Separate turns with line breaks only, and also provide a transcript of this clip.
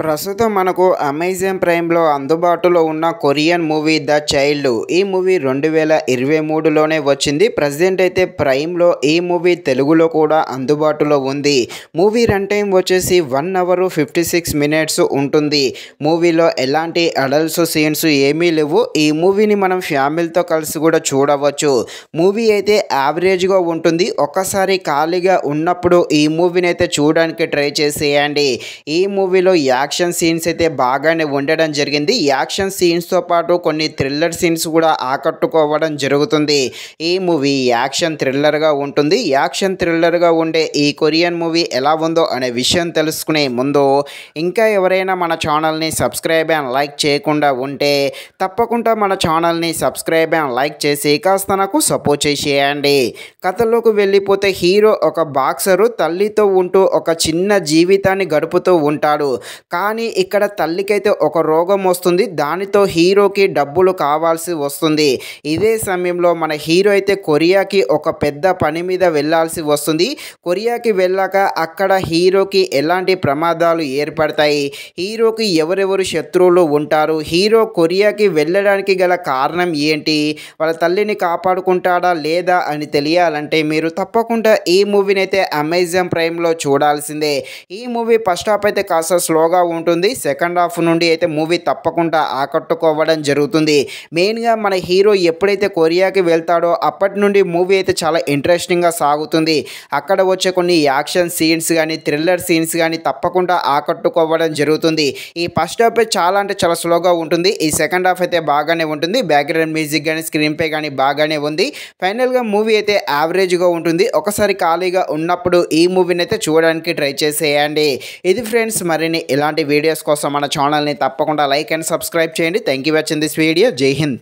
ప్రస్తుతం మనకు అమెజాన్ ప్రైమ్‌లో అందుబాటులో ఉన్న కొరియన్ మూవీ 'ద చైల్డ్'. ఈ మూవీ 2023లోనే వచ్చింది. ప్రెజెంట్ అయితే ప్రైమ్‌లో ఈ మూవీ తెలుగులో కూడా అందుబాటులో ఉంది. మూవీ రన్ టైమ్ వచ్చేసి 1 అవర్ 56 మినిట్స్ ఉంటుంది. మూవీలో ఎలాంటి అడల్ట్స్ సీన్స్ ఏమీ లేవు. ఈ మూవీని మనం ఫ్యామిలీతో కలిసి కూడా చూడవచ్చు. మూవీ అయితే యావరేజ్‌గా ఉంటుంది. ఒక్కసారి ఖాళీగా ఉన్నప్పుడు ఈ మూవీని అయితే చూడడానికి ట్రై చేసేయండి. ఈ మూవీలో యాక్షన్ సీన్స్ అయితే బాగానే ఉండడం జరిగింది. యాక్షన్ సీన్స్‌తో పాటు కొన్ని థ్రిల్లర్ సీన్స్ కూడా ఆకట్టుకోవడం జరుగుతుంది. ఈ మూవీ యాక్షన్ థ్రిల్లర్‌గా ఉంటుంది. యాక్షన్ థ్రిల్లర్‌గా ఉండే ఈ కొరియన్ మూవీ ఎలా ఉందో అనే విషయం తెలుసుకునే ముందు ఇంకా ఎవరైనా మన ఛానల్‌ని సబ్స్క్రైబ్ అండ్ లైక్ చేయకుండా ఉంటే తప్పకుండా మన ఛానల్‌ని సబ్స్క్రైబ్ అండ్ లైక్ చేసి కాస్త నాకు సపోర్ట్ చేసేయండి. కథలోకి వెళ్ళిపోతే హీరో ఒక బాక్సరు తల్లితో ఉంటూ ఒక చిన్న జీవితాన్ని గడుపుతూ ఉంటాడు. కానీ ఇక్కడ తల్లికైతే ఒక రోగం వస్తుంది. దానితో హీరోకి డబ్బులు కావాల్సి వస్తుంది. ఇదే సమయంలో మన హీరో అయితే కొరియాకి ఒక పెద్ద పని మీద వెళ్ళాల్సి వస్తుంది. కొరియాకి వెళ్ళాక అక్కడ హీరోకి ఎలాంటి ప్రమాదాలు ఏర్పడతాయి, హీరోకి ఎవరెవరు శత్రువులు ఉంటారు, హీరో కొరియాకి వెళ్ళడానికి గల కారణం ఏంటి, వాళ్ళ తల్లిని కాపాడుకుంటాడా లేదా అని తెలియాలంటే మీరు తప్పకుండా ఈ మూవీని అయితే అమెజాన్ ప్రైమ్‌లో చూడాల్సిందే. ఈ మూవీ ఫస్ట్ హాఫ్ అయితే కాస్త స్లోగా ఉంటుంది. సెకండ్ హాఫ్ నుండి అయితే మూవీ తప్పకుండా ఆకట్టుకోవడం జరుగుతుంది. మెయిన్‌గా మన హీరో ఎప్పుడైతే కొరియాకి వెళ్తాడో అప్పటి నుండి మూవీ అయితే చాలా ఇంట్రెస్టింగ్‌గా సాగుతుంది. అక్కడ వచ్చే కొన్ని యాక్షన్ సీన్స్ కానీ థ్రిల్లర్ సీన్స్ కానీ తప్పకుండా ఆకట్టుకోవడం జరుగుతుంది. ఈ ఫస్ట్ హాఫ్ చాలా అంటే చాలా స్లోగా ఉంటుంది. ఈ సెకండ్ హాఫ్ అయితే బాగానే ఉంటుంది. బ్యాక్‌గ్రౌండ్ మ్యూజిక్ కానీ స్క్రీన్ ప్లే కానీ బాగానే ఉంది. ఫైనల్‌గా మూవీ అయితే యావరేజ్‌గా ఉంటుంది. ఒకసారి ఖాళీగా ఉన్నప్పుడు ఈ మూవీని అయితే చూడడానికి ట్రై చేసేయండి. ఇది ఫ్రెండ్స్, మరిన్ని ఇలాంటి వీడియోస్ కోసం మన ఛానల్‌ని తప్పకుండా లైక్ అండ్ సబ్స్క్రైబ్ చేయండి. Thank you for watching this video. జై హింద్.